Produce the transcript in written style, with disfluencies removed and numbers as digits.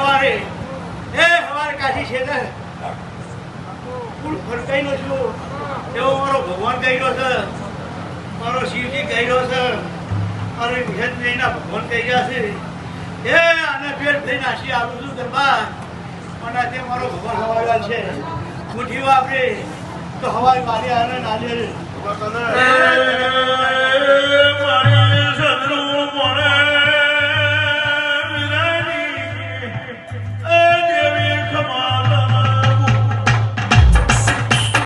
હવારે હવારે કાશી છે ને ફૂલ ફરકાઈનો છું એવો મારો ભગવાન કહ્યો છે, મારો શિવજી કહ્યો છે, મારો વિહતના ભગવાન કહ્યા છે. આને ફેર થઈ નાસી આવું છું ગરબા અને તે મારો ભગવાન હવાવાલ છે. મુઠ્ઠી વાપરે તો હવાઈ મારી આને નાલિયેર